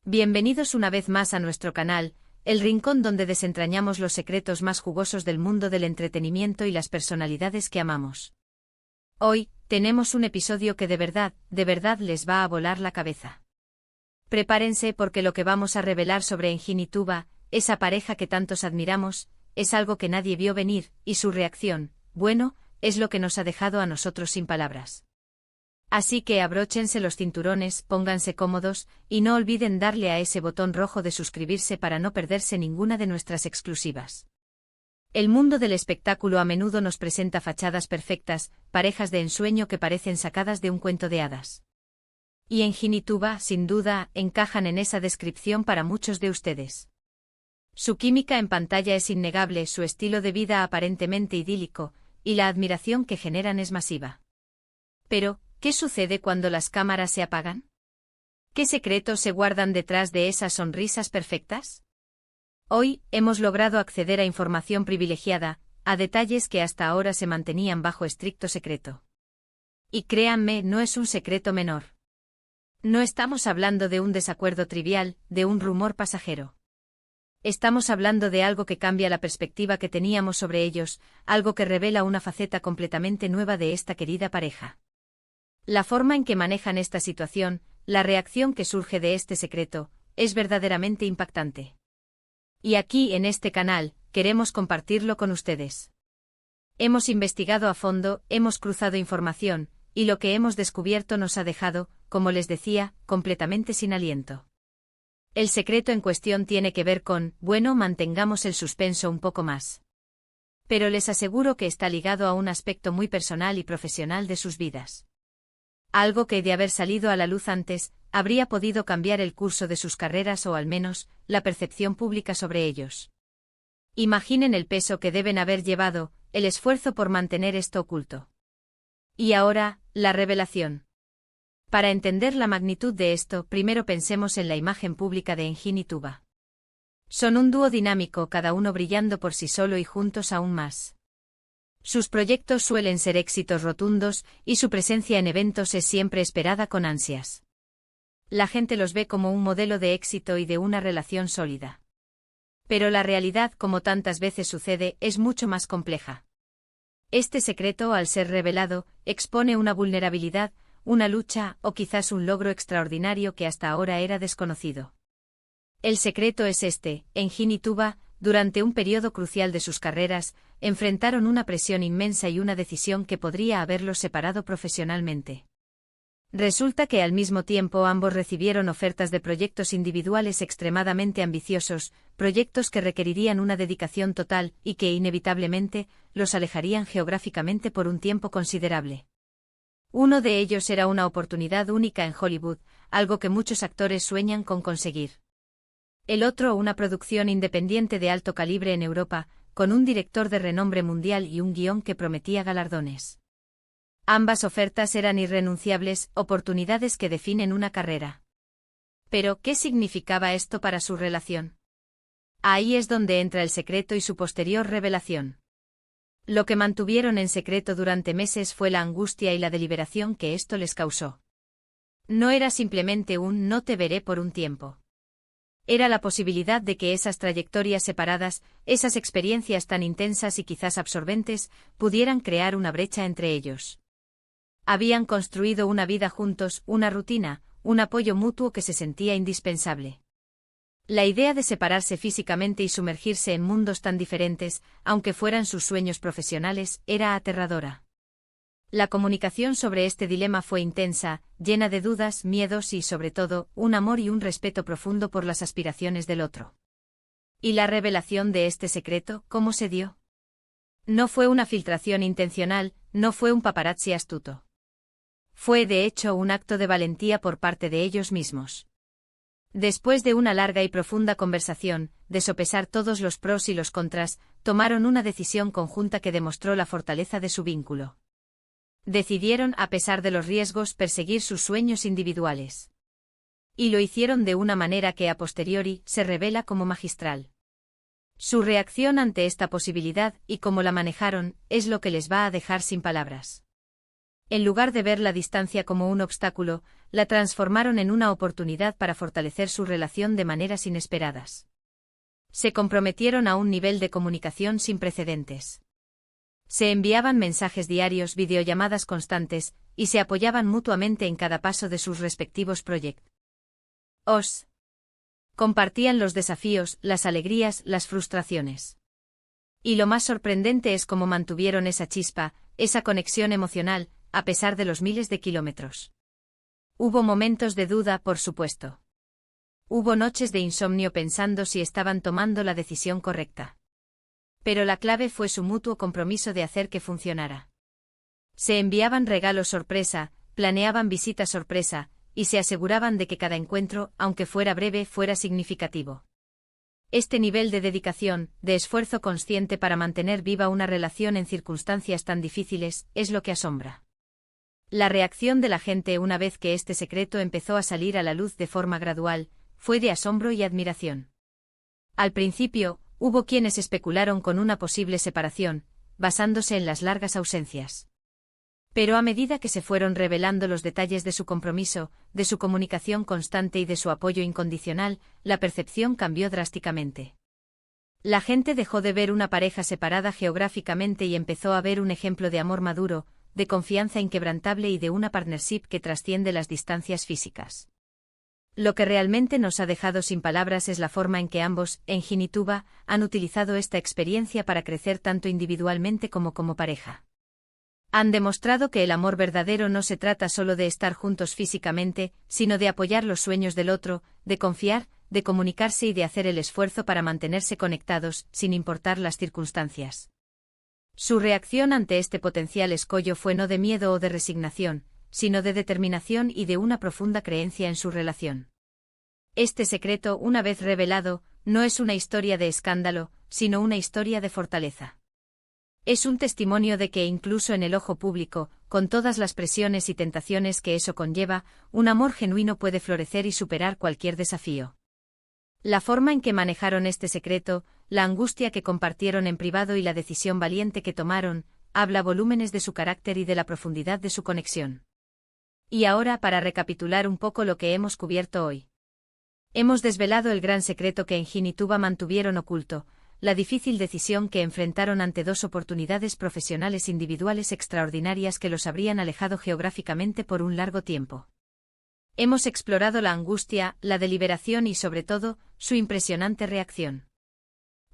Bienvenidos una vez más a nuestro canal, el rincón donde desentrañamos los secretos más jugosos del mundo del entretenimiento y las personalidades que amamos. Hoy, tenemos un episodio que de verdad les va a volar la cabeza. Prepárense porque lo que vamos a revelar sobre Engin y Tuba, esa pareja que tantos admiramos, es algo que nadie vio venir, y su reacción, bueno, es lo que nos ha dejado a nosotros sin palabras. Así que abróchense los cinturones, pónganse cómodos, y no olviden darle a ese botón rojo de suscribirse para no perderse ninguna de nuestras exclusivas. El mundo del espectáculo a menudo nos presenta fachadas perfectas, parejas de ensueño que parecen sacadas de un cuento de hadas. Y Engin y Tuba, sin duda, encajan en esa descripción para muchos de ustedes. Su química en pantalla es innegable, su estilo de vida aparentemente idílico, y la admiración que generan es masiva. Pero, ¿qué sucede cuando las cámaras se apagan? ¿Qué secretos se guardan detrás de esas sonrisas perfectas? Hoy, hemos logrado acceder a información privilegiada, a detalles que hasta ahora se mantenían bajo estricto secreto. Y créanme, no es un secreto menor. No estamos hablando de un desacuerdo trivial, de un rumor pasajero. Estamos hablando de algo que cambia la perspectiva que teníamos sobre ellos, algo que revela una faceta completamente nueva de esta querida pareja. La forma en que manejan esta situación, la reacción que surge de este secreto, es verdaderamente impactante. Y aquí en este canal, queremos compartirlo con ustedes. Hemos investigado a fondo, hemos cruzado información, y lo que hemos descubierto nos ha dejado, como les decía, completamente sin aliento. El secreto en cuestión tiene que ver con, bueno, mantengamos el suspenso un poco más. Pero les aseguro que está ligado a un aspecto muy personal y profesional de sus vidas. Algo que, de haber salido a la luz antes, habría podido cambiar el curso de sus carreras o al menos, la percepción pública sobre ellos. Imaginen el peso que deben haber llevado, el esfuerzo por mantener esto oculto. Y ahora, la revelación. Para entender la magnitud de esto, primero pensemos en la imagen pública de Engin y Tuba. Son un dúo dinámico, cada uno brillando por sí solo y juntos aún más. Sus proyectos suelen ser éxitos rotundos, y su presencia en eventos es siempre esperada con ansias. La gente los ve como un modelo de éxito y de una relación sólida. Pero la realidad, como tantas veces sucede, es mucho más compleja. Este secreto, al ser revelado, expone una vulnerabilidad, una lucha, o quizás un logro extraordinario que hasta ahora era desconocido. El secreto es este: Engin y Tuba, durante un periodo crucial de sus carreras, enfrentaron una presión inmensa y una decisión que podría haberlos separado profesionalmente. Resulta que al mismo tiempo ambos recibieron ofertas de proyectos individuales extremadamente ambiciosos, proyectos que requerirían una dedicación total y que inevitablemente los alejarían geográficamente por un tiempo considerable. Uno de ellos era una oportunidad única en Hollywood, algo que muchos actores sueñan con conseguir. El otro, una producción independiente de alto calibre en Europa, con un director de renombre mundial y un guión que prometía galardones. Ambas ofertas eran irrenunciables, oportunidades que definen una carrera. Pero, ¿qué significaba esto para su relación? Ahí es donde entra el secreto y su posterior revelación. Lo que mantuvieron en secreto durante meses fue la angustia y la deliberación que esto les causó. No era simplemente un "no te veré por un tiempo". Era la posibilidad de que esas trayectorias separadas, esas experiencias tan intensas y quizás absorbentes, pudieran crear una brecha entre ellos. Habían construido una vida juntos, una rutina, un apoyo mutuo que se sentía indispensable. La idea de separarse físicamente y sumergirse en mundos tan diferentes, aunque fueran sus sueños profesionales, era aterradora. La comunicación sobre este dilema fue intensa, llena de dudas, miedos y, sobre todo, un amor y un respeto profundo por las aspiraciones del otro. ¿Y la revelación de este secreto, cómo se dio? No fue una filtración intencional, no fue un paparazzi astuto. Fue de hecho un acto de valentía por parte de ellos mismos. Después de una larga y profunda conversación, de sopesar todos los pros y los contras, tomaron una decisión conjunta que demostró la fortaleza de su vínculo. Decidieron, a pesar de los riesgos, perseguir sus sueños individuales. Y lo hicieron de una manera que a posteriori se revela como magistral. Su reacción ante esta posibilidad y cómo la manejaron es lo que les va a dejar sin palabras. En lugar de ver la distancia como un obstáculo, la transformaron en una oportunidad para fortalecer su relación de maneras inesperadas. Se comprometieron a un nivel de comunicación sin precedentes. Se enviaban mensajes diarios, videollamadas constantes, y se apoyaban mutuamente en cada paso de sus respectivos proyectos. Compartían los desafíos, las alegrías, las frustraciones. Y lo más sorprendente es cómo mantuvieron esa chispa, esa conexión emocional, a pesar de los miles de kilómetros. Hubo momentos de duda, por supuesto. Hubo noches de insomnio pensando si estaban tomando la decisión correcta. Pero la clave fue su mutuo compromiso de hacer que funcionara. Se enviaban regalos sorpresa, planeaban visitas sorpresa, y se aseguraban de que cada encuentro, aunque fuera breve, fuera significativo. Este nivel de dedicación, de esfuerzo consciente para mantener viva una relación en circunstancias tan difíciles, es lo que asombra. La reacción de la gente una vez que este secreto empezó a salir a la luz de forma gradual, fue de asombro y admiración. Al principio, hubo quienes especularon con una posible separación, basándose en las largas ausencias. Pero a medida que se fueron revelando los detalles de su compromiso, de su comunicación constante y de su apoyo incondicional, la percepción cambió drásticamente. La gente dejó de ver una pareja separada geográficamente y empezó a ver un ejemplo de amor maduro, de confianza inquebrantable y de una partnership que trasciende las distancias físicas. Lo que realmente nos ha dejado sin palabras es la forma en que ambos, Engin y Tuba, han utilizado esta experiencia para crecer tanto individualmente como pareja. Han demostrado que el amor verdadero no se trata solo de estar juntos físicamente, sino de apoyar los sueños del otro, de confiar, de comunicarse y de hacer el esfuerzo para mantenerse conectados, sin importar las circunstancias. Su reacción ante este potencial escollo fue no de miedo o de resignación, sino de determinación y de una profunda creencia en su relación. Este secreto, una vez revelado, no es una historia de escándalo, sino una historia de fortaleza. Es un testimonio de que incluso en el ojo público, con todas las presiones y tentaciones que eso conlleva, un amor genuino puede florecer y superar cualquier desafío. La forma en que manejaron este secreto, la angustia que compartieron en privado y la decisión valiente que tomaron, habla volúmenes de su carácter y de la profundidad de su conexión. Y ahora para recapitular un poco lo que hemos cubierto hoy. Hemos desvelado el gran secreto que Engin y Tuba mantuvieron oculto, la difícil decisión que enfrentaron ante dos oportunidades profesionales individuales extraordinarias que los habrían alejado geográficamente por un largo tiempo. Hemos explorado la angustia, la deliberación y sobre todo, su impresionante reacción.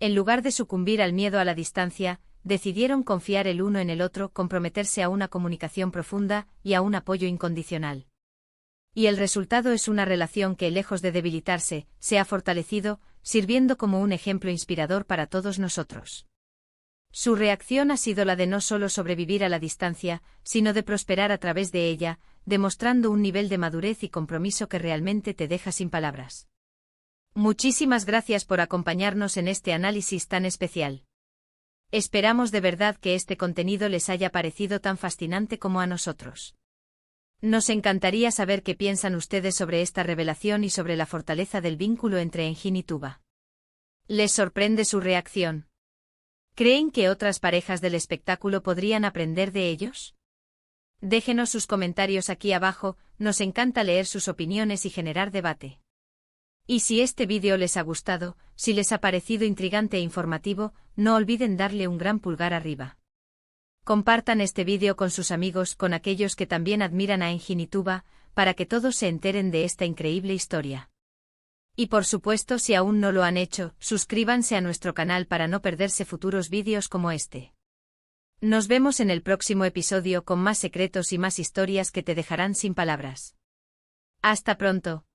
En lugar de sucumbir al miedo a la distancia, decidieron confiar el uno en el otro, comprometerse a una comunicación profunda y a un apoyo incondicional. Y el resultado es una relación que, lejos de debilitarse, se ha fortalecido, sirviendo como un ejemplo inspirador para todos nosotros. Su reacción ha sido la de no solo sobrevivir a la distancia, sino de prosperar a través de ella, demostrando un nivel de madurez y compromiso que realmente te deja sin palabras. Muchísimas gracias por acompañarnos en este análisis tan especial. Esperamos de verdad que este contenido les haya parecido tan fascinante como a nosotros. Nos encantaría saber qué piensan ustedes sobre esta revelación y sobre la fortaleza del vínculo entre Engin y Tuba. ¿Les sorprende su reacción? ¿Creen que otras parejas del espectáculo podrían aprender de ellos? Déjenos sus comentarios aquí abajo, nos encanta leer sus opiniones y generar debate. Y si este vídeo les ha gustado, si les ha parecido intrigante e informativo, no olviden darle un gran pulgar arriba. Compartan este vídeo con sus amigos, con aquellos que también admiran a Engin y Tuba, para que todos se enteren de esta increíble historia. Y por supuesto, si aún no lo han hecho, suscríbanse a nuestro canal para no perderse futuros vídeos como este. Nos vemos en el próximo episodio con más secretos y más historias que te dejarán sin palabras. Hasta pronto.